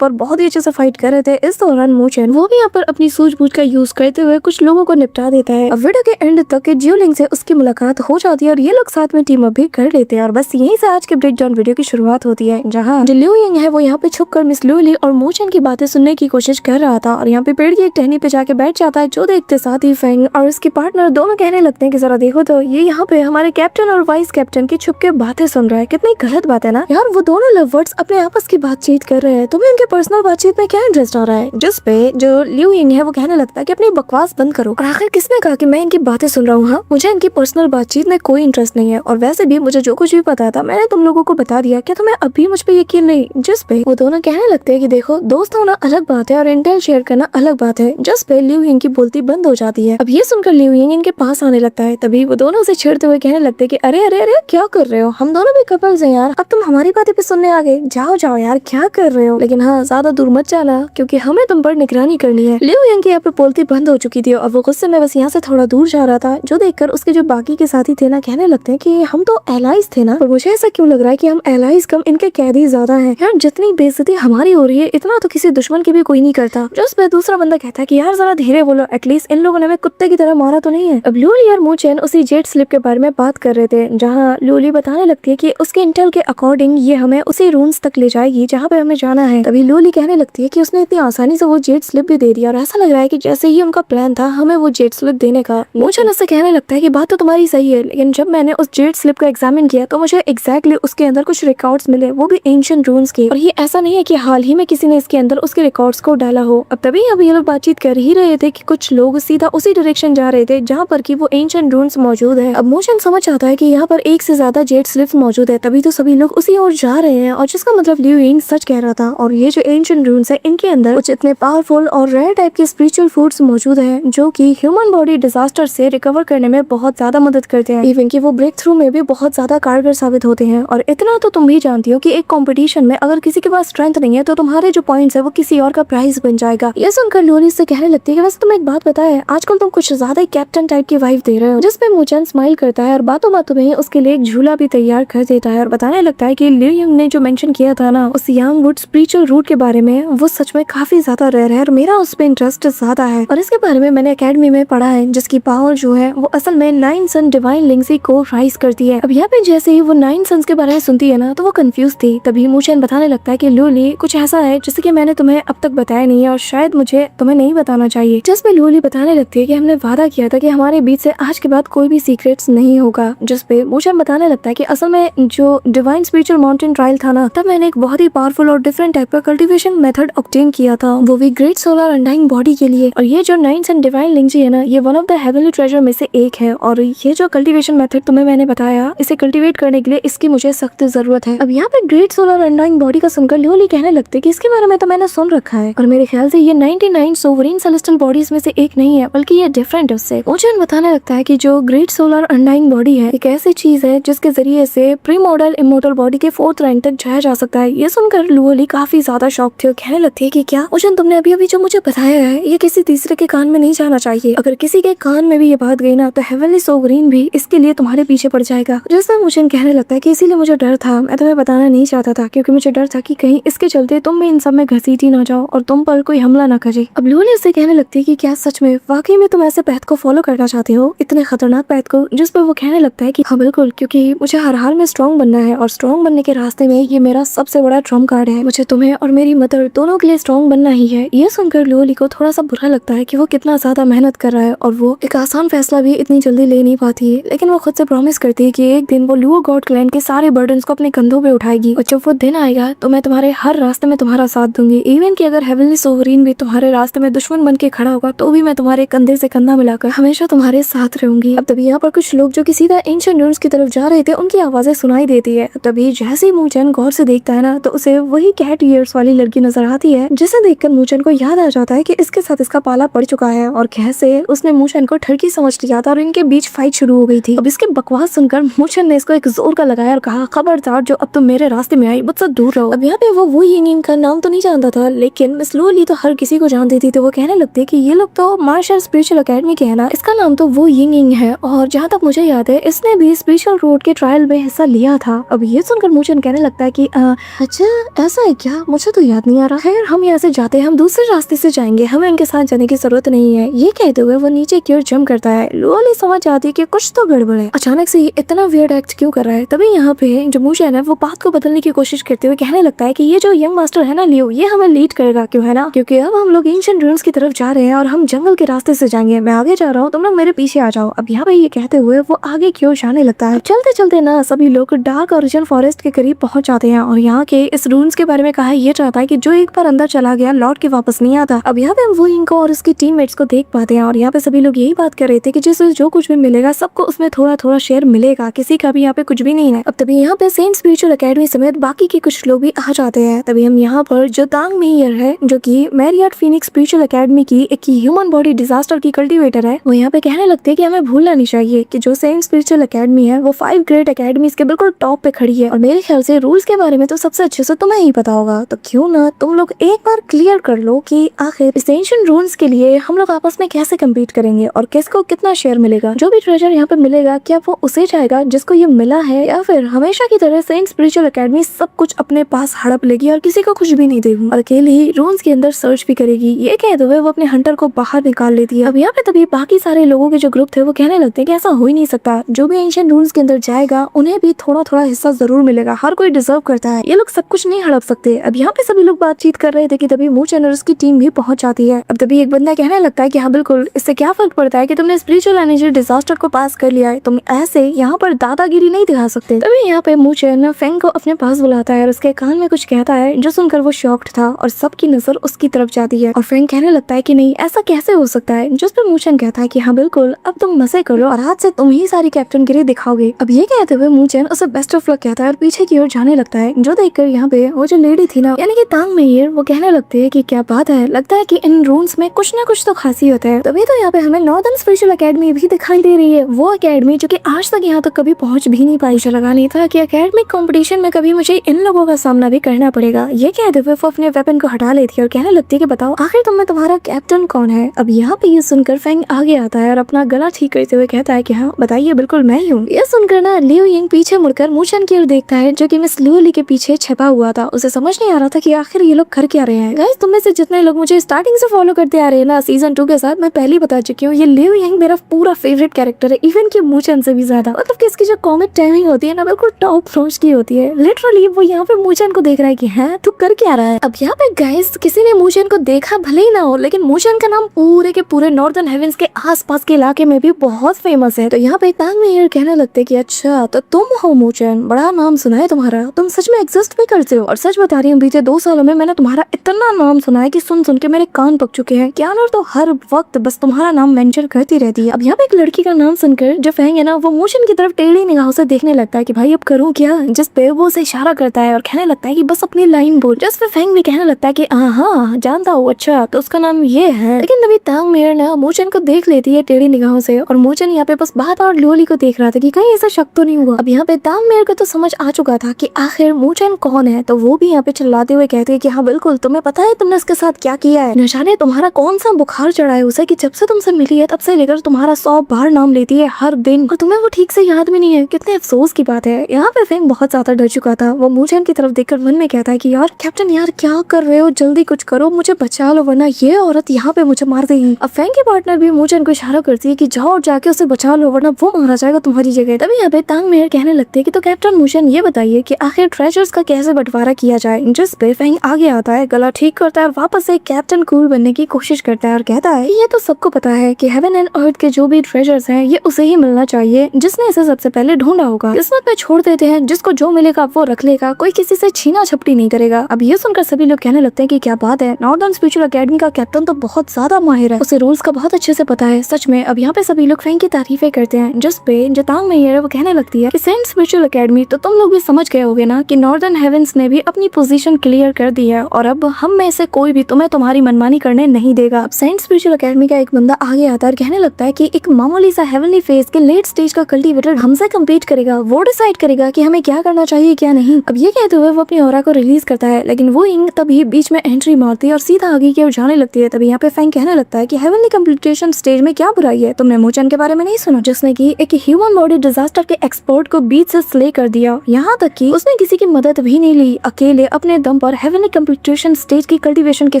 पर बहुत ही अच्छे से फाइट कर रहे थे। इस दौरान मोचन वो भी यहाँ पर अपनी सूझबूझ का यूज करते हुए कुछ लोगों को निपटा देता है। अब वीडियो के एंड तक जियोलिंग से उसकी मुलाकात हो जाती है और ये लोग साथ में टीम अप भी कर लेते हैं और बस यहीं से आज के ब्रेक डाउन वीडियो की शुरुआत होती है, जहाँ जो लिu यिंग है वो यहाँ पे छुपकर मिस लूली और मोचन की बातें सुनने की कोशिश कर रहा था और यहाँ पे पेड़ की एक टहनी पे जाके बैठ जाता है, जो देखते साथ ही फेंग और उसकी पार्टनर दोनों कहने लगते हैं कि जरा देखो तो ये यहाँ पे हमारे कैप्टन और वाइस कैप्टन की छुप के बातें सुन रहा है। कितनी गलत बात है ना यार, वो दोनों लवर्स अपने आपस की बातचीत कर रहे हैं, तुम्हें उनके पर्सनल बातचीत में क्या इंटरेस्ट आ रहा है। जिस पे जो लिu यिंग है वो कहने लगता है कि अपनी बकवास बंद करो। और आखिर किसने कहा कि मैं इनकी बातें सुन रहा हूँ? हाँ, मुझे इनकी पर्सनल बातचीत में कोई इंटरेस्ट नहीं है और वैसे भी मुझे जो कुछ भी पता था मैंने तुम लोगों को बता दिया, क्या तुम्हें अभी मुझ पे यकीन नहीं? जिस पे वो दोनों कहने लगते हैं कि देखो दोस्त होना अलग बात है और इंटेल शेयर करना अलग बात है। जिस पे लिu यिंग की बोलती बंद हो जाती है। अब ये सुनकर लिu यिंग इनके पास आने लगता है, तभी वो दोनों उसे छेड़ते हुए कहने लगते हैं कि अरे अरे अरे क्या कर रहे हो, हम दोनों भी कपल्स हैं यार, अब तुम हमारी बातें भी सुनने आ गए, जाओ जाओ यार क्या कर रहे हो, लेकिन हाँ ज्यादा दूर मत जाना क्योंकि हमें तुम पर निगरानी करनी है। लिu यिंग की यहाँ पे बोलती बंद हो चुकी थी और वो गुस्से में बस यहाँ से थोड़ा दूर जा रहा था, जो देखकर उसके जो बाकी के साथी थे ना कहने लगते हैं कि हम तो एलाइज थे ना, और मुझे ऐसा क्यों लग रहा है कि हम एलाइज कम इनके कैदी ज्यादा हैं यार, जितनी बेइज्जती हमारी हो रही है इतना तो किसी दुश्मन की भी कोई नहीं करता। जो उस पे दूसरा बंदा कहता है कि यार जरा धीरे बोलो, एटलीस्ट इन लोगों ने हमें कुत्ते की तरह मारा तो नहीं है। अब लूली और मोचन उसी जेट स्लिप के बारे में बात कर रहे थे, जहाँ लूली बताने लगती है कि उसके इंटेल के अकॉर्डिंग ये हमें उसी रूम्स तक ले जाएगी जहाँ पे हमें जाना है। तभी लूली कहने लगती है कि उसने इतनी आसानी से वो जेट स्लिप भी दे दिया और ऐसा लग रहा है कि जैसे ही उनका प्लान था हमें वो जेट स्लिप देने का। मोचन उससे कहने लगता है कि बात तो तुम्हारी सही है, लेकिन जब मैंने उस जेट स्लिप का एग्जामिन किया तो मुझे एग्जैक्टली उसके अंदर कुछ रिकॉर्ड्स मिले, वो भी एंशिएंट रून्स के, और ये ऐसा नहीं है कि हाल ही में किसी ने इसके अंदर उसके रिकॉर्ड्स को डाला हो। अब तभी अब ये लोग बातचीत कर ही रहे थे कि कुछ लोग सीधा उसी डायरेक्शन जा रहे थे जहाँ पर कि वो एंशिएंट रून्स मौजूद है। अब मोचन समझ आता है कि यहाँ पर एक से ज्यादा जेट स्लिप्स मौजूद है, तभी तो सभी लोग उसी ओर जा रहे हैं, और जिसका मतलब लिu यिंग सच कह रहा था। और ये जो एंशिएंट रून्स है इनके अंदर कुछ इतने पावरफुल और रेयर टाइप के स्पिरिचुअल फूड्स मौजूद है जो कि ह्यूमन बॉडी डिजास्टर से रिकवर करने में बहुत ज्यादा मदद करते हैं, इवन कि वो ब्रेक थ्रू में भी बहुत ज्यादा कारगर साबित होते हैं। और इतना तो तुम भी जानती हो कि एक कंपटीशन में अगर किसी के पास स्ट्रेंथ नहीं है तो तुम्हारे जो पॉइंट्स है वो किसी और का प्राइज बन जाएगा। ये सुनकर लूली से कहने लगती है कि वैसे तुम एक बात पता है, आजकल तुम कुछ ज्यादा ही कैप्टन टाइप की वाइफ दे रहे हो। जिसपे मोचन स्माइल करता है और बातों बातों में उसके लिए एक झूला भी तैयार कर देता है और बताने लगता है कि लिu यिंग ने जो मेंशन किया था ना उस यांग वुड स्पिरिचुअल रूट के बारे में, वो सच में काफी ज्यादा रेयर है और मेरा उस पे इंटरेस्ट ज्यादा है, और इसके बारे में मैंने एकेडमी में पढ़ा है, जिसकी पावर जो है वो असल में 9 सन डिवाइन लिंक से को राइज करती है। अब यहाँ पे जैसे ही वो 9 सन्स के बारे में सुनती है ना तो वो कंफ्यूज थी। तभी मोचन बताने लगता है कि लूली कुछ ऐसा है जिससे कि मैंने तुम्हें अब तक बताया नहीं है और शायद मुझे तुम्हें नहीं बताना चाहिए। जिसपे लूली बताने लगती है कि हमने वादा किया था कि हमारे बीच से आज के बाद कोई भी सीक्रेट्स नहीं होगा। जिसपे मोचन बताने लगता है कि असल में जो डिवाइन स्पिरिचुअल माउंटेन ट्रायल था ना, तब मैंने एक बहुत ही पावरफुल और डिफरेंट टाइप का कल्टीवेशन मेथड ऑब्टेन किया था, वो भी ग्रेट सोलर अनडाइंग बॉडी के लिए। और ये जो 9 सन डिवाइन लिंक है ना, ये one of the heavenly treasure में से एक है, और ये जो कल्टीवेशन मेथड तुम्हें मैंने बताया, इसे कल्टीवेट करने के लिए इसकी मुझे सख्त जरूरत है। अब यहाँ पे ग्रेट सोलर अनडाइंग बॉडी का सुनकर लूली कहने लगते हैं कि इसके बारे में तो मैंने सुन रखा है और मेरे ख्याल से ये 99 सोवरेन सेलेस्टियल बॉडीज में से एक नहीं है, बल्कि ये डिफरेंट है उससे। मोचन बताने लगता है कि जो ग्रेट सोलर अनडाइंग बॉडी है एक ऐसी चीज है जिसके जरिए से प्री मॉडल इमोर्टल बॉडी के 4th रैंक तक जाया जा सकता है। ये सुनकर लूली काफी ज्यादा शॉक थी और कहने लगती है कि क्या मोचन तुमने अभी अभी जो मुझे बताया है ये किसी तीसरे के कान में नहीं जाना चाहिए, अगर किसी के कान में भी ये बात गई ना तो हेवनली सोवरेन भी इसके लिए तुम्हारे पीछे पड़ जाएगा। जिसमें मोचन कहने लगता है कि इसीलिए मुझे डर था, मैं तुम्हें बताना नहीं चाहता था क्योंकि मुझे डर था कि कहीं इसके चलते तुम भी इन सब में घसीटी ना जाओ और तुम पर कोई हमला ना करे। अब लूली उससे कहने लगती है कि क्या सच में वाकई में तुम ऐसे पैथ को फॉलो करना चाहते हो, इतने खतरनाक पैथ को? जिस पर वो कहने लगता है कि हाँ बिल्कुल, क्योंकि मुझे हर हाल में स्ट्रॉन्ग बनना है और स्ट्रॉन्ग बनने के रास्ते में ये मेरा सबसे बड़ा ट्रम्प कार्ड है, मुझे तुम्हें और मेरी मदर दोनों के लिए स्ट्रॉन्ग बनना ही है। ये सुनकर लूली को थोड़ा सा बुरा लगता है कि वो कितना ज्यादा मेहनत कर रहा है और वो एक आसान फैसला भी इतनी जल्दी ले नहीं पाती है, लेकिन वो खुद से प्रॉमिस करती है कि एक दिन वो लुओ गॉड क्लैन के सारे बर्डन्स को अपने कंधों पे उठाएगी और जब वो दिन आएगा तो मैं तुम्हारे हर रास्ते में तुम्हारा साथ दूंगी, इवन कि अगर हेवनली सोवरेन भी तुम्हारे रास्ते में दुश्मन बन के खड़ा होगा तो भी मैं तुम्हारे कंधे से कंधा मिलाकर हमेशा तुम्हारे साथ रहूंगी। अब तभी यहाँ पर कुछ लोग जो कि सीधा एंशिएंट रून्स की तरफ जा रहे थे उनकी आवाजें सुनाई देती है। तभी जैसे ही मोचन गौर से देखता है ना तो उसे वही कैट ईयर्स वाली लड़की नजर आती है, जिसे देखकर मोचन को याद आ जाता है कि इसके साथ इसका पाला पड़ चुका है और कैसे उसने मोचन को ठरकी समझ लिया था और इनके बीच फाइट शुरू हो गई थी। अब इसके बकवास सुनकर मोचन ने इसको एक जोर का लगाया और कहा, खबरदार जो अब तुम मेरे रास्ते में आई मुझसे दूर रहो। अब यहाँ पे वो यिंग का नाम तो नहीं जानता था, लेकिन मिस लूली तो हर किसी को जानती थी, तो वो कहने लगते कि ये लोग तो मार्शल स्पिरिचुअल एकेडमी के है ना, इसका नाम तो वो यिंग है और जहाँ तक मुझे याद है इसने भी स्पिरिचुअल रोड के ट्रायल में हिस्सा लिया था। अब ये सुनकर मोचन कहने लगता है कि अच्छा ऐसा है क्या, मुझे मुझे तो याद नहीं आ रहा है, हम यहाँ से जाते हैं, हम दूसरे रास्ते से जाएंगे, हमें इनके साथ जाने की जरूरत नहीं है। ये कहते हुए वो नीचे की ओर जंप करता है। लोली समझ आती है कि कुछ तो गड़बड़ है, अचानक से ये इतना वियर्ड एक्ट क्यों कर रहा है। तभी यहाँ पे जो मूशन है वो बात को बदलने की कोशिश करते हुए कहने लगता है कि ये जो यंग मास्टर है ना लियो, ये हमें लीड करेगा, क्यों है ना, क्योंकि अब हम लोग एंशिएंट रून्स की तरफ जा रहे हैं और हम जंगल के रास्ते से जाएंगे। मैं आगे जा रहा हूँ, तुम लोग मेरे पीछे आ जाओ। अब यहाँ पे ये कहते हुए वो आगे की ओर जाने लगता है। चलते चलते ना सभी लोग डार्क ओरिजिन फॉरेस्ट के करीब पहुंच जाते हैं और यहाँ के इस रून्स के बारे में कहा यह जाता है कि जो एक बार अंदर चला गया लौट के वापस नहीं आता। अब यहाँ पे हम वो इनको और उसकी टीममेट्स को देख पाते हैं और यहाँ पे सभी लोग यही बात कर रहे थे कि जिससे जो कुछ भी मिलेगा सबको उसमें थोड़ा थोड़ा शेयर मिलेगा, किसी का भी यहाँ पे कुछ भी नहीं है। अब तभी यहाँ पे सेंट स्पिरिचुअल एकेडमी समेत बाकी के कुछ लोग भी आ जाते हैं। तभी हम यहाँ पर जो तांग मेयर है, जो की मैरियट फीनिक्स स्पिरिचुअल एकेडमी की एक ह्यूमन बॉडी डिजास्टर की कल्टिवेटर है, वो यहाँ पे कहने लगते हैं कि हमें भूलना नहीं चाहिए कि जो सेंट स्पिरिचुअल एकेडमी है वो 5 ग्रेट एकेडमीज के बिल्कुल टॉप पे खड़ी है और मेरे ख्याल से रूल्स के बारे में तो सबसे अच्छे से तुम्हें ही पता होगा। तो क्यों ना तुम लोग एक बार क्लियर कर लो कि आखिर एसेंशियल रूल्स के लिए हम लोग आपस में कैसे कम्पीट करेंगे और किसको कितना शेयर मिलेगा। जो भी ट्रेजर यहाँ पे मिलेगा क्या वो उसे जाएगा जिसको ये मिला है, या फिर हमेशा की तरह सेंट स्पिरिचुअल एकेडमी सब कुछ अपने पास हड़प लेगी और किसी को कुछ भी नहीं देगी और अकेले ही रून्स के अंदर सर्च भी करेगी। ये कहते हुए वो अपने हंटर को बाहर निकाल लेती है। अब यहाँ पे तभी बाकी सारे लोगों के जो ग्रुप थे वो कहने लगते हैं कि ऐसा हो ही नहीं सकता, जो भी एंशिएंट रून्स के अंदर जाएगा उन्हें भी थोड़ा थोड़ा हिस्सा जरूर मिलेगा, हर कोई डिजर्व करता है, ये लोग सब कुछ नहीं हड़प सकते। अब यहाँ पे सभी लोग बातचीत कर रहे थे कि तभी मूचन और उसकी टीम भी पहुंच जाती है। अब तभी एक बंदा कहने लगता है कि हाँ बिल्कुल, इससे क्या फर्क पड़ता है कि तुमने स्पिरिचुअल एनर्जी डिजास्टर को पास कर लिया है, तुम ऐसे यहाँ पर दादागिरी नहीं दिखा सकते। तभी यहाँ पे मूचन फेंग को अपने पास बुलाता है और उसके कान में कुछ कहता है, जो सुनकर वो शॉक्ड था और सबकी नजर उसकी तरफ जाती है और फेंग कहने लगता है कि नहीं ऐसा कैसे हो सकता है, जिस पर मूचन कहता है कि हाँ बिल्कुल, अब तुम मजे करो और आज से तुम ही सारी कैप्टनगिरी दिखाओगे। अब ये कहते हुए मूचन उसे बेस्ट ऑफ लक कहता है और पीछे की ओर जाने लगता है, जो देखकर यहाँ पे वो जो लेडी थी ना यानी कि तांग मेयर, वो कहने लगते हैं कि क्या बात है, लगता है कि इन रून्स में कुछ ना कुछ तो खासियत है। तभी तो यहाँ पे हमें नॉर्दर्न स्पिरिचुअल एकेडमी भी दिखाई दे रही है, वो एकेडमी जो कि आज तक यहाँ तक कभी पहुंच भी नहीं पाई। मुझे लगा नहीं था कि एकेडमिक कंपटीशन में कभी मुझे इन लोगों का सामना भी करना पड़ेगा। ये कहते हुए वो अपने वेपन को हटा लेती है और कहने लगती है कि बताओ आखिर तुम में तुम्हारा कैप्टन कौन है। अब यहाँ पे ये सुनकर फेंग आगे आता है और अपना गला ठीक करते हुए कहता है कि हाँ बताइए, बिल्कुल मैं ही हूँ। ये सुनकर ना लियो यिंग पीछे मुड़कर मूचन की ओर देखता है, जो कि मिस लियोली के पीछे छिपा हुआ था। उसे समझ नहीं आ रहा था कि आखिर ये लोग कर क्या रहे हैं। गाइस, तुम में से जितने लोग मुझे स्टार्टिंग से फॉलो करते आ रहे हैं ना सीजन 2 के साथ, मैं पहले ही बता चुकी हूँ, ये लियो यिंग मेरा पूरा फेवरेट कैरेक्टर है, इवन कि मूचन से भी ज्यादा। मतलब कि इसकी जो कॉमिक टाइमिंग होती है ना बिल्कुल टॉप नॉच की होती है। लिटरली वो यहाँ पे मूचन को देख रहा है कि है तू कर क्या रहा है। अब यहाँ पे गाइस किसी ने मूचन को देखा भले ही ना हो, लेकिन मूचन का नाम पूरे के पूरे नॉर्दर्न हेवेंस के आसपास के इलाके में भी बहुत फेमस है। तो यहाँ पे तांग मेयर कहने लगते कि अच्छा तो तुम हो मूचन, बड़ा नाम सुना है तुम्हारा, तुम सच में एग्जिस्ट भी करते हो। और सच बता रही हूँ, बीते 2 सालों में मैंने तुम्हारा इतना नाम सुना है कि सुन सुन के मेरे कान पक चुके हैं। क्यानर तो हर वक्त बस तुम्हारा नाम मेंशन करती रहती है। अब यहाँ पे एक लड़की का नाम सुनकर जो फेंग है ना वो मूचन की तरफ टेढ़ी निगाहों से देखने लगता है कि भाई अब करूँ क्या, जिस पे वो उसे इशारा करता है और कहने लगता है कि बस अपनी लाइन बोल। जिस पे फेंग भी कहने लगता है कि हाँ जानता हूँ, अच्छा तो उसका नाम ये है। लेकिन तभी तांग मेयर ना मूचन को देख लेती है टेढ़ी निगाहों से और मूचन यहाँ पे बस बार-बार लियोली को देख रहा था कि कहीं ऐसा शक तो नहीं हुआ। अब यहाँ पे तांग मेयर को तो समझ आ चुका था कि आखिर मूचन कौन है, तो वो भी यहाँ पे चिल्लाते हुए कहते हैं कि हाँ बिल्कुल, तुम्हें पता है तुमने इसके साथ क्या किया है, न जाने तुम्हारा कौन सा बुखार चढ़ा है उसे कि जब से तुमसे मिली है तब से लेकर तुम्हारा 100 बार नाम लेती है हर दिन और तुम्हें वो ठीक से याद भी नहीं है। कितने अफसोस की बात है। यहाँ पे फेंग बहुत ज्यादा डर चुका था। वो मूचन की तरफ देखकर मन में कहता है कि यार कैप्टन यार क्या कर रहे हो, जल्दी कुछ करो, मुझे बचा लो वरना ये औरत यहाँ पे मुझे मार देगी। अब फेंग की पार्टनर भी मूचन को इशारा करती है कि जाओ और जाके उसे बचा लो वरना वो मारा जाएगा तुम्हारी जगह। तभी यहाँ पे तांग मेयर कहने लगते हैं कि तो कैप्टन मूचन ये बताइए कि आखिर ट्रेजर्स का कैसे बंटवारा किया जाए। जिस पे फेंग आगे आता है, गला ठीक करता है और वापस से कैप्टन कूल बनने की कोशिश करता है और कहता है ये तो सबको पता है कि हेवन एंड अर्थ के जो भी ट्रेजर्स हैं ये उसे ही मिलना चाहिए जिसने इसे सबसे पहले ढूंढा होगा। किस्मत पे छोड़ देते हैं, जिसको जो मिलेगा वो रख लेगा, कोई किसी से छीना झपटी नहीं करेगा। अब ये सुनकर सभी लोग कहने लगते हैं कि क्या बात है, नॉर्दर्न स्पिरिचुअल एकेडमी का कैप्टन तो बहुत ज्यादा माहिर है, उसे रूल्स का बहुत अच्छे से पता है सच में। अब यहाँ पे सभी लोग फेंग की तारीफें करते हैं, जिस पे जो तांग मेयर है वो कहने लगती है कि सेंट स्पिरिचुअल एकेडमी तो तुम लोग भी समझ गए होगे ना कि नॉर्दर्न हेवेंस ने भी अपनी पोजीशन क्लियर कर दी है और अब हम में से कोई भी तुम्हें तुम्हारी मनमानी करने नहीं देगा। अब सेंट स्पिरिचुअल एकेडमी का एक बंदा आगे आता है और कहने लगता है कि एक मामूली सा हेवनली फेज के लेट स्टेज का कल्टीवेटर हमसे कम्पीट करेगा, वो डिसाइड करेगा कि हमें क्या करना चाहिए क्या नहीं। अब ये कहते हुए वो अपनी ऑरा को रिलीज करता है, लेकिन वो इंग तभी बीच में एंट्री मारती है और सीधा आगे की ओर जाने लगती है। तभी यहाँ पे फेंग कहने लगता है कि हेवनली कंपटीशन स्टेज में क्या बुराई है, तुमने मूचन के बारे में नहीं सुना जिसने की एक ह्यूमन बॉडी डिजास्टर के एक्सपर्ट को बीच से स्ले कर दिया, यहाँ तक कि उसने किसी की मदद भी नहीं ली, अकेले अपने दम पर हेवनली कंप्लीटेशन स्टेज की कल्टीवेशन के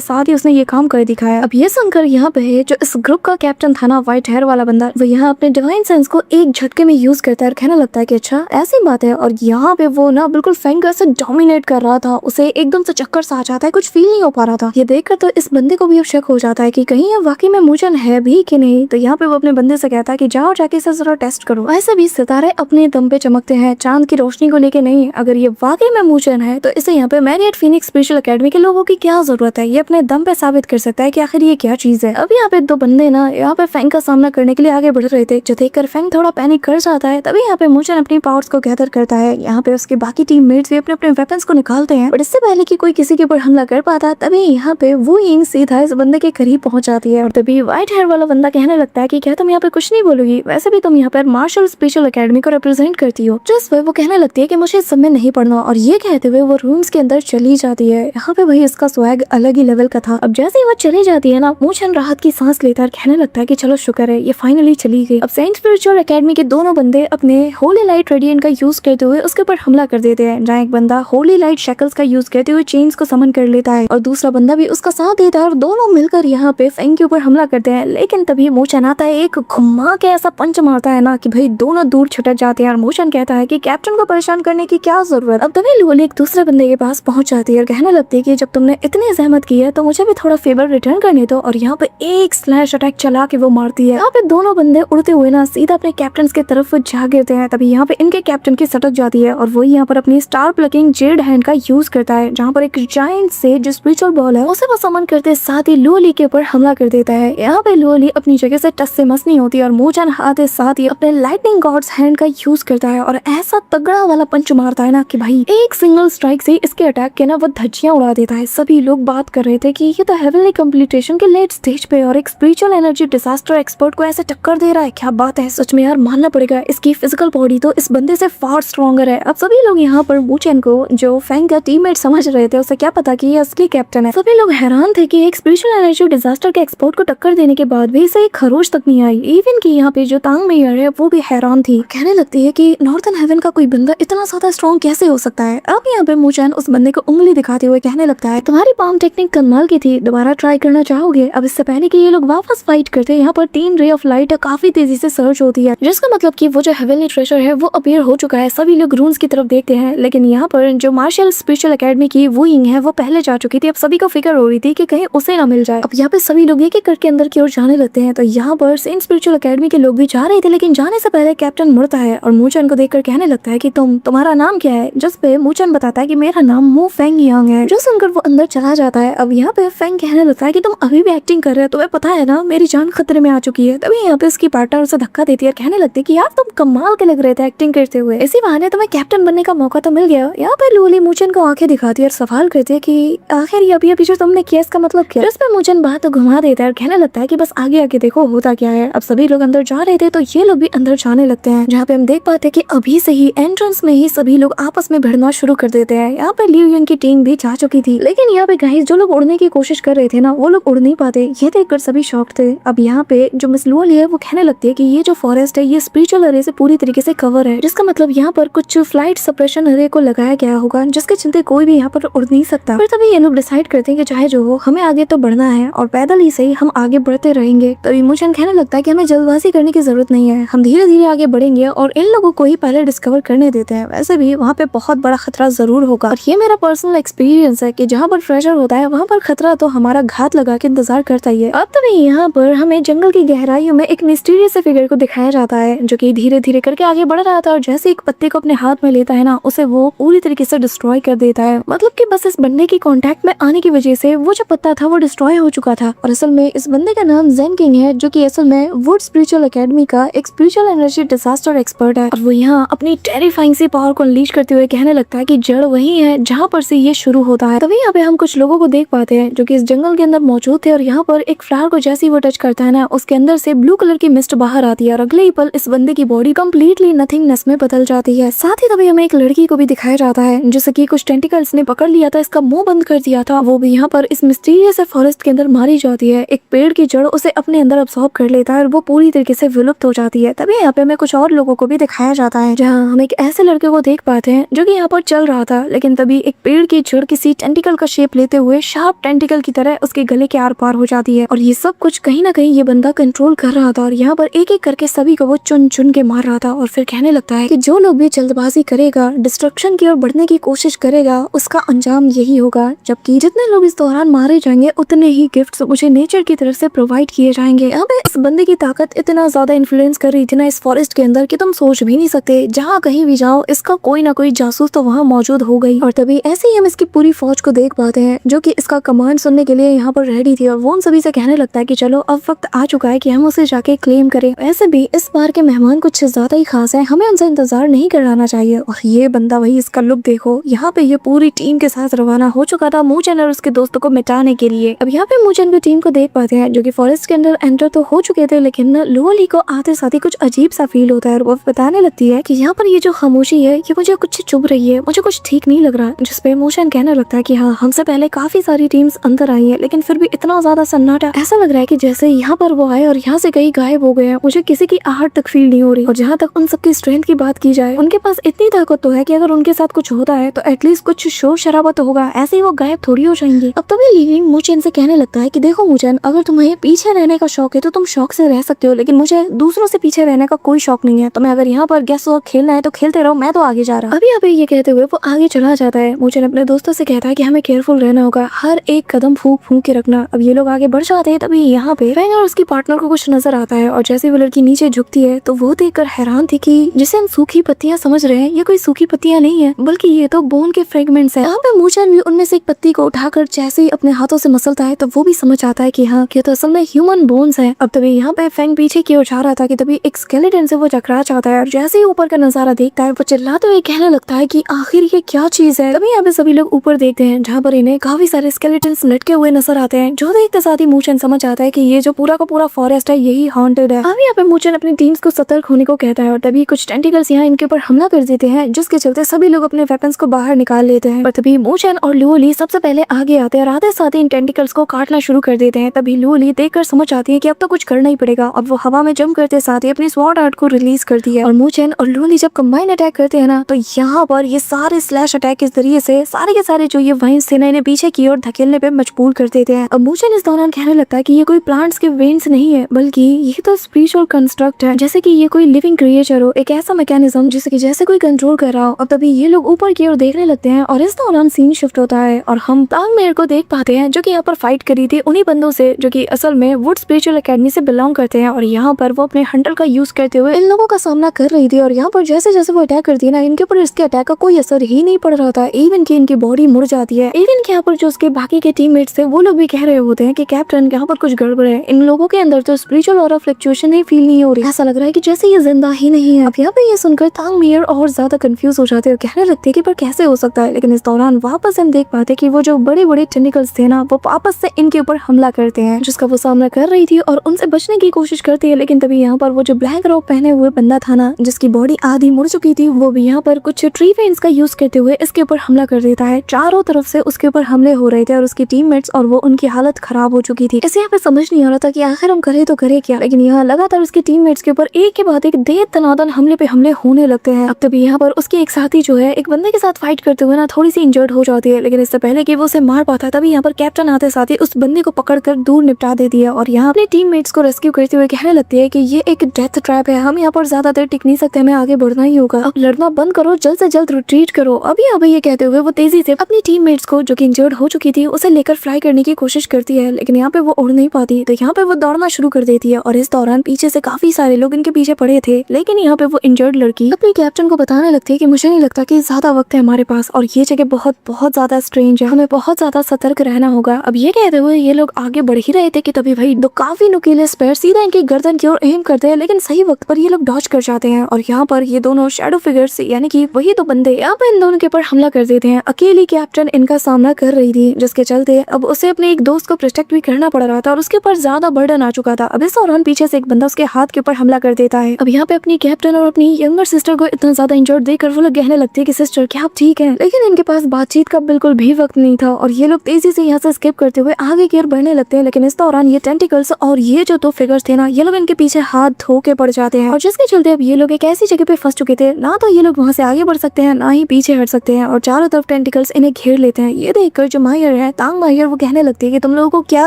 साथ ही उसने ये काम कर दिखाया। अब ये सुनकर यहाँ पे जो इस ग्रुप का कैप्टन था ना, व्हाइट हेयर वाला बंदा, वो यहाँ अपने डिवाइन सेंस को एक झटके में यूज करता है और कहने लगता है कि अच्छा ऐसी बात है। और यहाँ पे वो ना बिल्कुल फेंग से डोमिनेट कर रहा था, उसे एकदम से चक्कर सा आ जाता है, कुछ फील नहीं हो पा रहा था। ये देखकर तो इस बंदे को भी अब शक हो जाता है कि कहीं ये वाकई में मूचन है भी कि नहीं। तो यहाँ पे वो अपने बंदे से कहता है कि जाओ जाके इसे जरा टेस्ट करो। वैसे भी सितारे अपने दम पे चमकते हैं, चांद की रोशनी को लेके नहीं। अगर ये वाकई में मूचन है तो इसे यहाँ पे मैरियट फीनिक्स स्पेशल एकेडमी के लोगों की क्या जरूरत है, ये अपने दम पे साबित कर सकता है कि आखिर ये क्या चीज है। अब यहाँ पे दो बंदे ना यहाँ पे फेंग का सामना करने के लिए आगे बढ़ रहे थे, जो देखकर फेंग थोड़ा पैनिक कर जाता है। तभी यहाँ पे मूचन अपनी पावर्स को गैदर करता है। यहाँ पे उसके बाकी टीममेट्स भी अपने अपने वेपन्स को निकालते हैं, बट इससे पहले कि कोई किसी के ऊपर हमला कर पाता तभी यहाँ पे वो यिंग सीधा इस बंदे के करीब पहुंच जाती है। और तभी व्हाइट हेयर वाला बंदा कहने लगता है कि क्या तुम यहाँ पे कुछ नहीं बोलोगी, वैसे भी तुम यहाँ पर मार्शल स्पेशल एकेडमी को रिप्रेजेंट करती हो। जिस पर वो कहने लगती है कि मुझे इस सब में नहीं पढ़ना, और ये कहते हुए वो रूम्स के अंदर चली जाती है। यहाँ पे वही इसका स्वैग अलग ही लेवल का था। अब जैसे ही वो चली जाती है ना, मूचन राहत की सांस लेता है और कहने लगता है कि चलो शुक्र है ये फाइनली चली गई। अब सेंट स्पिरिचुअल एकेडमी के दोनों बंदे अपने होली लाइट रेडिएंट का यूज करते हुए उसके ऊपर हमला कर देते हैं, जहाँ एक बंदा होली लाइट शैकल्स का यूज करते हुए चेन्स को समन कर लेता है और दूसरा बंदा भी उसका साथ देता है और दोनों मिलकर यहाँ पे फेंग के ऊपर हमला करते हैं। लेकिन तभी मूचन आता है, एक घुमा के ऐसा पंच मारता है ना कि भाई दोनों दूर छटक जाते हैं। और मूचन कहता है कि कैप्टन को परेशान करने की क्या जरूरत। अब तभी लूली एक दूसरे बंदे के पास पहुंच जाती है और कहने लगती है कि जब तुमने इतनी जहमत की है तो मुझे भी थोड़ा फेवर रिटर्न करने दो। और यहाँ पे एक स्लैश अटैक चला के वो मारती है। यहाँ पे दोनों बंदे उड़ते हुए ना सीधा अपने कैप्टन की तरफ जा गिरते हैं। तभी यहाँ पे इनके कैप्टन की सटक जाती है और वो यहाँ पर अपनी स्टार प्लकिंग जेड हैंड का यूज करता है, जहाँ पर एक जायंट से जो स्पिरिचुअल बॉल है उसे वो समन करते साथ ही लूली के ऊपर हमला कर देता है। यहाँ पे लूली अपनी जगह से टस से मस नहीं होती और मूचन हाथ साथ ही अपने लाइटनिंग गॉड्स हैंड का यूज करता है और ऐसा तगड़ा वाला पंच मारता है ना कि भाई एक सिंगल स्ट्राइक से इसके अटैक के ना वो धज्जियां उड़ा देता है। सभी लोग बात कर रहे थे कि ये तो हेवनली कंप्लीटेशन के लेट स्टेज पे और एक स्पिरिचुअल एनर्जी डिजास्टर एक्सपर्ट को ऐसे टक्कर दे रहा है। क्या बात है, सच में यार मानना पड़ेगा, इसकी फिजिकल बॉडी तो इस बंदे से फार स्ट्रॉन्गर है। अब सभी लोग यहाँ पर मूचन को जो फेंग का टीममेट समझ रहे थे, उसे क्या पता कि ये असली कैप्टन है। सभी लोग हैरान थे कि एक स्पिरिचुअल एनर्जी डिजास्टर के एक्सपर्ट को टक्कर देने के बाद भी इसे एक खरोच तक नहीं आई। इवन की यहाँ पे जो तांग मेयर है वो भी हैरान थी, कहने लगती है कि नॉर्थन हेवन का कोई बंदा इतना ज्यादा स्ट्रॉन्ग कैसे हो सकता है। अब यहाँ पे मूचन उस बंदे को उंगली दिखाते हुए कहने लगता है तुम्हारी पाम टेक्निक कमाल की थी, दोबारा ट्राई करना चाहोगे। अब इससे पहले कि ये लोग वापस फाइट करते हैं, यहाँ पर 3 रे ऑफ लाइट काफी तेजी से सर्च होती है, जिसका मतलब कि वो जो हेवनली ट्रेजर है वो अपीयर हो चुका है। सभी लोग रून्स की तरफ देखते हैं, लेकिन यहाँ पर जो मार्शल स्पेशल एकेडमी की वो यिंग है वो पहले जा चुकी थी। अब सभी को फिक्र हो रही थी कि कहीं उसे ना मिल जाए। अब यहाँ पे सभी लोग एक एक करके अंदर की ओर जाने लगते हैं। तो यहाँ पर सेंट स्पिरिचुअल एकेडमी के लोग भी जा रहे थे, लेकिन जाने से पहले कैप्टन मुड़ता है और मूचन को देखकर कहने लगता है कि तुम्हारा नाम क्या है। जिस पे मूचन बताता है कि मेरा नाम मू फेंग यांग है। जो सुनकर वो अंदर चला जाता है। अब यहाँ पे फेंग कहने लगता है कि तुम अभी भी एक्टिंग कर रहे हो, तुम्हें पता है ना मेरी जान खतरे में आ चुकी है। तभी यहाँ पे उसकी पार्टनर उसे धक्का देती है, कहने लगती है कि यार तुम कमाल के लग रहे थे एक्टिंग करते हुए, इसी बहाने तुम्हें कैप्टन बनने का मौका तो मिल गया। यहाँ पे लूली मूचन को आंखें दिखाती है और सवाल करती है कि आखिर ये अभी जो तुमने किया इसका मतलब क्या। जिस पे मूचन बात घुमा देता है और कहने लगता है कि बस आगे आगे देखो होता क्या है। अब सभी लोग अंदर जा रहे थे तो ये लोग भी अंदर जाने लगते हैं, जहाँ पे हम देख पाते हैं कि अभी से ही एंट्रेंस में ही सभी लोग आपस में भिड़ना शुरू कर देते हैं। यहाँ पे लिu यंग की टीम भी जा चुकी थी, लेकिन यहाँ पे गाइस जो लोग उड़ने की कोशिश कर रहे थे ना वो लोग उड़ नहीं पाते। ये देखकर सभी शॉक्ड थे। अब यहाँ पे जो मिस लुओली है वो कहने लगती है कि ये जो फॉरेस्ट है ये स्पिरिचुअल अरे से पूरी तरीके से कवर है, जिसका मतलब यहाँ पर कुछ फ्लाइट सप्रेशन अरे को लगाया गया होगा, जिसके चलते कोई भी यहाँ पर उड़ नहीं सकता। फिर तभी ये लोग डिसाइड करते हैं कि चाहे जो हो हमें आगे तो बढ़ना है और पैदल ही सही हम आगे बढ़ते रहेंगे। तभी मूचन कहने लगता है कि हमें जल्दबाजी करने की जरूरत नहीं है, हम धीरे धीरे आगे बढ़ेंगे और इन लोगों को ही पहले डिस्कवर करने देते हैं। वैसे भी वहाँ पे बहुत बड़ा खतरा जरूर होगा और ये मेरा पर्सनल एक्सपीरियंस है कि जहाँ पर ट्रेजर होता है वहाँ पर खतरा तो हमारा घात लगा के इंतजार करता ही है। अब तभी यहाँ पर हमें जंगल की गहराइयों में एक मिस्टीरियस फिगर को दिखाया जाता है, जो कि धीरे धीरे करके आगे बढ़ रहा था और जैसे एक पत्ते को अपने हाथ में लेता है ना उसे वो पूरी तरीके से डिस्ट्रॉय कर देता है। मतलब कि बस इस बंदे की कांटेक्ट में आने की वजह से वो जो पत्ता था वो डिस्ट्रॉय हो चुका था। और असल में इस बंदे का नाम जेन किंग है, जो कि असल में वुड स्पिरिचुअल एकेडमी का एक स्पिरिचुअल एनर्जी डिजास्टर एक्सपर्ट है। और वो यहाँ अपनी टेरिफाइंग सी पावर को अनलीश करते हुए कहने लगता है कि जड़ वही है जहाँ पर से ये शुरू होता है। तभी यहाँ पे हम कुछ लोगों को देख पाते हैं जो कि इस जंगल के अंदर मौजूद थे और यहाँ पर एक फ्लावर को जैसे ही वो टच करता है ना उसके अंदर से ब्लू कलर की मिस्ट बाहर आती है और अगले ही पल इस बंदे की बॉडी कम्प्लीटली नथिंगनेस में बदल जाती है। साथ ही तभी हमें एक लड़की को भी दिखाया जाता है जिसे कि कुछ टेंटिकल्स ने पकड़ लिया था, इसका मुंह बंद कर दिया था। वो भी यहाँ पर इस मिस्टीरियस फॉरेस्ट के अंदर मारी जाती है। एक पेड़ की जड़ उसे अपने अंदर अब्सॉर्ब कर लेता है और वो पूरी तरीके से विलुप्त हो जाती है। तभी यहाँ पे हमें कुछ और लोगों को भी दिखाया जाता है, जहाँ हम एक ऐसे लड़के को देख पाते हैं जो कि यहाँ पर चल रहा था, लेकिन तभी एक पेड़ की जड़ किसी टेंटिकल का शेप लेते हुए शार्प टेंटिकल की तरह उसके गले के आर पार हो जाती है। और ये सब कुछ कहीं ना कहीं ये बंदा कंट्रोल कर रहा था और यहाँ पर एक एक करके सभी को वो चुन चुन के मार रहा था। और फिर कहने लगता है कि जो लोग भी जल्दबाजी करेगा, डिस्ट्रक्शन की ओर बढ़ने की कोशिश करेगा, उसका अंजाम यही होगा। जबकि जितने लोग इस दौरान मारे जाएंगे उतने ही गिफ्ट्स मुझे नेचर की तरफ से प्रोवाइड किए जाएंगे। यहाँ पे इस बंदे की ताकत इतना ज्यादा इन्फ्लुएंस कर रही थी ना इस फॉरेस्ट के अंदर कि तुम सोच भी नहीं सकते। जहाँ कहीं भी जाओ इसका कोई ना कोई जासूस तो वहाँ मौजूद हो गई। और तभी ऐसे ही हम इसकी पूरी फौज को देख पाते हैं जो कि इसका कमांड सुनने के लिए यहाँ पर रेडी थी। और वो उन सभी से कहने लगता है कि चलो अब वक्त आ चुका है कि हम उसे जाके क्लेम करें। ऐसे भी इस बार के मेहमान कुछ ज्यादा ही खास है, हमें उनसे इंतजार नहीं कराना चाहिए। और ये बंदा वही, इसका लुक देखो, यहाँ पे ये पूरी टीम के साथ रवाना हो चुका था मूचन और उसके दोस्तों को मिटाने के लिए। अब यहाँ पे मूचन की टीम को देख पाते हैं जो कि फॉरेस्ट के अंदर एंटर तो हो चुके थे, लेकिन लुओली को आते साथ ही कुछ अजीब सा फील होता है। और वो बताने लगती है कि यहाँ पर ये जो खामोशी है ये मुझे कुछ चुभ रही है, मुझे कुछ ठीक नहीं लग रहा। जिसपे मूचन कहने लगता है कि हाँ, हमसे पहले काफी सारी टीम्स अंदर आई है लेकिन फिर भी इतना ज्यादा सन्नाटा, ऐसा लग रहा है कि जैसे यहाँ पर वो आए और यहाँ से कहीं गायब हो गए हैं। मुझे किसी की आहट तक फील नहीं हो रही। और जहाँ तक उन सबकी स्ट्रेंथ की बात की जाए, उनके पास इतनी ताकत तो है कि अगर उनके साथ कुछ होता है तो एटलीस्ट कुछ शोर शराबा तो होगा, ऐसे ही वो गायब थोड़ी हो जाएंगे। अब तभी लीविंग मूचन से कहने लगता है कि देखो मूचन, अगर तुम्हें पीछे रहने का शौक है तो तुम शौक से रह सकते हो, लेकिन मुझे दूसरों से पीछे रहने का कोई शौक नहीं है। तुम्हें अगर यहाँ पर गेस वर्क खेलना है तो खेलते रहो, मैं तो आगे जा रहा। अभी ये कहते हुए वो आगे चला जाता है। मूचन अपने दोस्तों से कहता है कि हमें केयरफुल रहना होगा, हर एक कदम फूंक फूंक के रखना। अब ये लोग आगे बढ़ जाते हैं। तभी यहाँ पे फैंग और उसकी पार्टनर को कुछ नजर आता है और जैसे वो लड़की नीचे झुकती है तो वो देखकर हैरान थी कि जिसे हम सूखी पत्तियां समझ रहे हैं ये कोई सूखी पत्तियां नहीं है, बल्कि ये तो बोन के फ्रेगमेंट्स है। यहाँ पे मूचन भी उनमें से एक पत्ती को उठाकर जैसे ही अपने हाथों से मसलता है तो वो भी समझ आता है कि हाँ, ये तो असल में ह्यूमन बोन्स है। अब तभी यहाँ पे फैंग पीछे की ओर जा रहा था कि तभी एक स्केलेटन से वो टकरा जाता है और जैसे ही ऊपर का नजारा देखता है वो चिल्लाते हुए कहने लगता है कि आखिर ये क्या चीज है। तभी यहाँ पे सभी लोग ऊपर देखते हैं जहाँ पर इन्हें काफी सारे स्केलेटन्स लटके हुए नजर आते हैं, जो देखते साथ ही मूचन समझ आता है कि ये जो पूरा का पूरा फॉरेस्ट है यही हॉन्टेड है। अब यहाँ पे मूचन अपनी टीम्स को सतर्क होने को कहता है और तभी कुछ टेंटिकल्स यहाँ इनके ऊपर हमला कर देते हैं, जिसके चलते सभी लोग अपने वेपन्स को बाहर निकाल लेते हैं। और तभी मूचन और लुओली सबसे पहले आगे आते हैं और आते साथ ही इन टेंटिकल्स को काटना शुरू कर देते हैं। तभी लुओली देखकर समझ आती है कि अब तो कुछ करना ही पड़ेगा। अब वो हवा में जंप करते साथ ही अपनी स्वॉर्ड आर्ट को रिलीज करती है और मूचन और लुओली जब कंबाइन अटैक करते हैं ना तो यहाँ पर ये सारे स्लैश अटैक के जरिए से सारे के सारे जो ये वाइन्स थे ना इन्हें पीछे की ओर धकेलने पे मजबूर कर देते हैं। अब मूचन इस दौरान कहने लगता है कि ये कोई प्लांट्स के वेन्स नहीं है, बल्कि ये तो स्पिरिचुअल कंस्ट्रक्ट है, जैसे कि ये कोई लिविंग क्रिएचर हो, एक ऐसा मैकेनिज्म जिसे कि जैसे कोई कंट्रोल कर रहा हो। अब तभी ये लोग ऊपर की ओर देखने लगते हैं और इस दौरान सीन शिफ्ट होता है और हम तांग मेयर को देख पाते हैं जो कि यहाँ पर फाइट करी थी उन्हीं बंदों से जो कि असल में वुड स्पिरिचुअल एकेडमी से बिलोंग करते हैं। और यहाँ पर वो अपने हंटर का यूज करते हुए इन लोगों का सामना कर रही थी और यहाँ पर जैसे जैसे वो अटैक करती है ना इनके ऊपर इसके अटैक का कोई असर ही नहीं पड़ रहा था, इवन की इनकी बॉडी मुड़ जाती है। इवन के यहाँ पर जो उसके बाकी के टीममेट्स थे वो लोग भी कह रहे होते हैं कि कैप्टन यहाँ पर कुछ गड़बड़ है, इन लोगों के अंदर तो स्पिरिचुअल और फ्लक्चुएशन ही फील नहीं हो रही, ऐसा लग रहा है कि जैसे ये जिंदा ही नहीं है। अब यहाँ पे ये सुनकर तांग मेयर और ज्यादा कंफ्यूज हो जाते हैं और कहने लगते हैं कि पर कैसे हो सकता है। लेकिन इस दौरान वापस हम देख पाते कि वो जो बड़े बड़े टेंटिकल्स थे ना वो वापस से इनके ऊपर हमला करते हैं, जिसका वो सामना कर रही थी और उनसे बचने की कोशिश करती है। लेकिन तभी यहाँ पर वो जो ब्लैक रॉब पहने हुए बंदा था ना जिसकी बॉडी आधी मुड़ चुकी थी, वो भी यहाँ पर कुछ ट्री वेन्स का यूज करते हुए इसके ऊपर हमला कर देता है। चारों तरफ से उसके ऊपर हमले हो रहे थे और उसकी टीममेट्स और वो उनकी हालत खराब हो चुकी थी। इसे यहाँ पे समझ नहीं आ रहा था कि आखिर हम करे तो करे क्या, लेकिन यहाँ लगातार उसके टीममेट्स के ऊपर एक के बाद एक दे तनादन हमले पे हमले होने लगते हैं। अब तभी यहाँ पर उसके एक साथी जो है एक बंदे के साथ फाइट करते हुए ना थोड़ी सी इंजर्ड हो जाती है, लेकिन इससे पहले कि वो उसे मार पाता तभी यहाँ पर कैप्टन आते साथ ही उस बंदे को पकड़कर दूर निपटा देती है और यहाँ अपने टीममेट्स को रेस्क्यू करते हुए कहने लगती है कि ये एक डेथ ट्रैप है, हम यहाँ पर ज्यादा देर टिक नहीं सकते, हमें आगे बढ़ना ही होगा, अब लड़ना बंद करो, जल्द से जल्द रिट्रीट करो। अभी ये कहते हुए वो तेजी से अपनी टीममेट्स को जो कि इंजर्ड हो चुकी थी उसे लेकर फ्लाई करने की कोशिश करती है, लेकिन यहाँ पे वो उड़ नहीं पाती। तो यहाँ पे वो दौड़ना शुरू कर देती है और इस दौरान पीछे से काफी सारे लोग इनके पीछे पड़े थे। लेकिन यहाँ पे वो इंजर्ड लड़की अपने कैप्टन को बताने लगती है कि मुझे नहीं लगता कि ज्यादा वक्त है हमारे पास और ये जगह बहुत बहुत ज्यादा स्ट्रेंज है, हमें बहुत ज्यादा सतर्क रहना होगा। अब ये कहते हुए ये लोग आगे बढ़ ही रहे थे कि तभी भाई दो काफी नुकीले स्पेयर सीधा इनकी गर्दन की ओर एम करते हैं, लेकिन सही वक्त पर ये लोग डॉज कर जाते हैं और यहाँ पर ये दोनों शैडो फिगर्स यानी कि वही दो बंदे यहाँ पर इन दोनों के ऊपर हमला कर देते हैं। अकेली कैप्टन इनका सामना कर रही थी, जिसके चलते अब उसे अपने एक दोस्त को प्रोटेक्ट भी करना पड़ रहा था और उसके ऊपर ज्यादा बर्डन आ चुका था। अब इस दौरान पीछे से एक बंदा उसके हाथ के ऊपर हमला कर देता है। अब यहाँ पे अपनी कैप्टन और अपनी यंगर सिस्टर को इतना ज्यादा इंजर्ड देखकर वो लोग कहने लगते हैं कि सिस्टर क्या आप ठीक है, लेकिन इनके पास बातचीत का बिल्कुल भी वक्त नहीं था और ये लोग तेजी से यहाँ से स्किप करते हुए आगे की ओर बढ़ने लगते हैं। लेकिन इस दौरान ये टेंटिकल्स और ये जो दो फिगर्स थे ना ये लोग इनके पीछे हाथ धो के पड़ जाते हैं और जिसके चलते अब ये लोग एक ऐसी जगह पे फंस चुके थे, ना तो ये लोग वहाँ से आगे बढ़ सकते हैं ना ही पीछे हट सकते हैं और चारों तरफ टेंटिकल्स इन्हें घेर लेते हैं। ये देखकर जो मायर है, तांग मायर, वो कहने लगती है कि तुम लोगों को क्या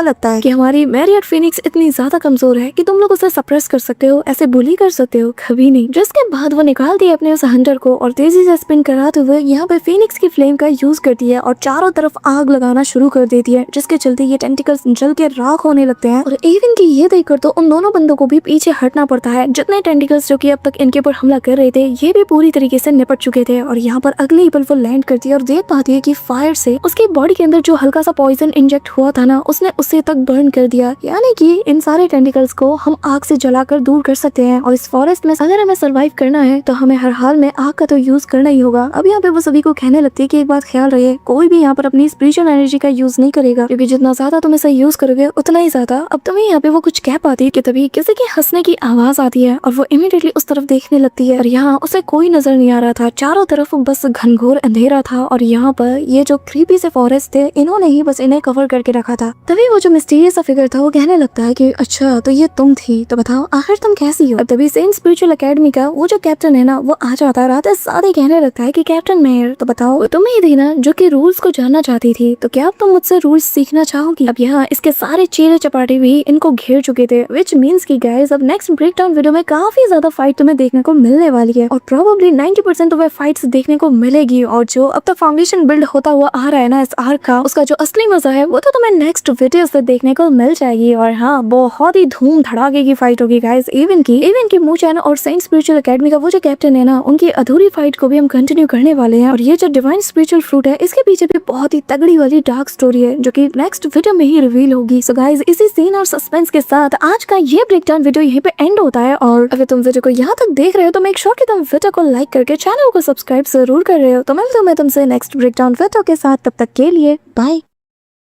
लगता है कि हमारी मैरियट फिनिक्स इतनी ज्यादा कमजोर है कि तुम लोग उसे सप्रेस कर सकते हो, ऐसे बुली कर सकते हो? कभी नहीं। जिसके बाद वो निकालती है अपने उस हंटर को और तेजी से स्पिन कराते हुए यहाँ पे फिनिक्स की फ्लेम का यूज करती है और चारों तरफ आग लगाना शुरू कर देती है, जिसके चलते ये टेंटिकल्स जल के राख होने लगते हैं। और इवन की ये देखकर तो उन दोनों बंदों को भी पीछे हटना पड़ता है। जितने टेंटिकल्स जो कि अब तक इनके ऊपर हमला कर रहे थे, ये भी पूरी तरीके से निपट चुके थे। और यहाँ पर अगले ही पल वो लैंड करती है और देख पाती है कि फायर से उसकी बॉडी के अंदर जो हल्का सा पॉइजन इंजेक्ट हुआ था ना, उसने उसे तक बर्न कर दिया। यानी कि इन सारे टेंटिकल्स को हम आग से जलाकर दूर कर सकते हैं। और इस फॉरेस्ट में अगर हमें सर्वाइव करना है तो हमें हर हाल में आग का तो यूज करना ही होगा। अब यहाँ पे वो सभी को कहने लगती है कि एक बात ख्याल रहे, कोई भी यहाँ पर अपनी स्पिरिचुअल एनर्जी का यूज नहीं करेगा, क्योंकि जितना ज्यादा तुम इसे यूज करोगे उतना ही ज्यादा। अब तुम्हें यहाँ पे वो कुछ कह पाती है कि तभी किसी के हंसने की आवाज आती है और वो इमीडिएटली उस तरफ देखने लगती है और यहाँ उसे कोई नजर नहीं आ रहा था। चारों तरफ बस घनघोर अंधेरा था और यहाँ पर ये जो क्रीपी से फॉरेस्ट थे, इन्होंने ही बस इन्हें कवर करके रखा था। तभी वो जो मिस्टीरियस सा फिगर था वो कहने लगता है कि अच्छा तो ये तुम थी, तो बताओ आखिर तुम कैसी हो? अब तभी सेंट स्पिरिचुअल एकेडमी का वो जो कैप्टन है ना, वो आ जाता है। रात साथ ही कहने लगता है कि कैप्टन मेयर, तो बताओ तुम ही थी ना जो कि रूल्स को जानना चाहती थी, तो क्या तुम मुझसे रूल्स सीखना चाहोगी? अब यहाँ इसके सारे चेहरे चपाटे भी इनको घेर चुके थे, विच मीन्स की गाइस अब नेक्स्ट ब्रेकडाउन वीडियो में काफी ज्यादा फाइट तुम्हें देखने को मिलने वाली है और प्रोबेबली 90% तुम्हें फाइट्स देखने को मिलेगी। और जो अब तक फाउंडेशन बिल्ड होता हुआ आ रहा है ना इस आर्क का, उसका जो असली मजा है वो तो तुम्हें नेक्स्ट वीडियो से देखने को मिल जाएगी। और हाँ, बहुत ही धूम धड़ाके की फाइट होगी गाइस। इवन की मूचैन और सेंट स्पिरिचुअल एकेडमी का वो जो कैप्टन है ना, उनकी अधूरी फाइट को भी हम कंटिन्यू करने वाले हैं। और ये जो डिवाइन स्पिरिचुअल फ्रूट है, इसके पीछे भी बहुत ही तगड़ी वाली डार्क स्टोरी है जो कि नेक्स्ट वीडियो में ही रिवील होगी। सो गाइस, इसी सीन और सस्पेंस के साथ आज का ये ब्रेकडाउन वीडियो यहीं पे एंड होता है। और अगर तुम वीडियो को यहाँ तक देख रहे हो तो मेक श्योर कि तुम वीडियो को लाइक करके चैनल को सब्सक्राइब जरूर कर रहे हो। तो मिलते हैं तुमसे नेक्स्ट ब्रेकडाउन वीडियो के साथ, तब तक के लिए बाय।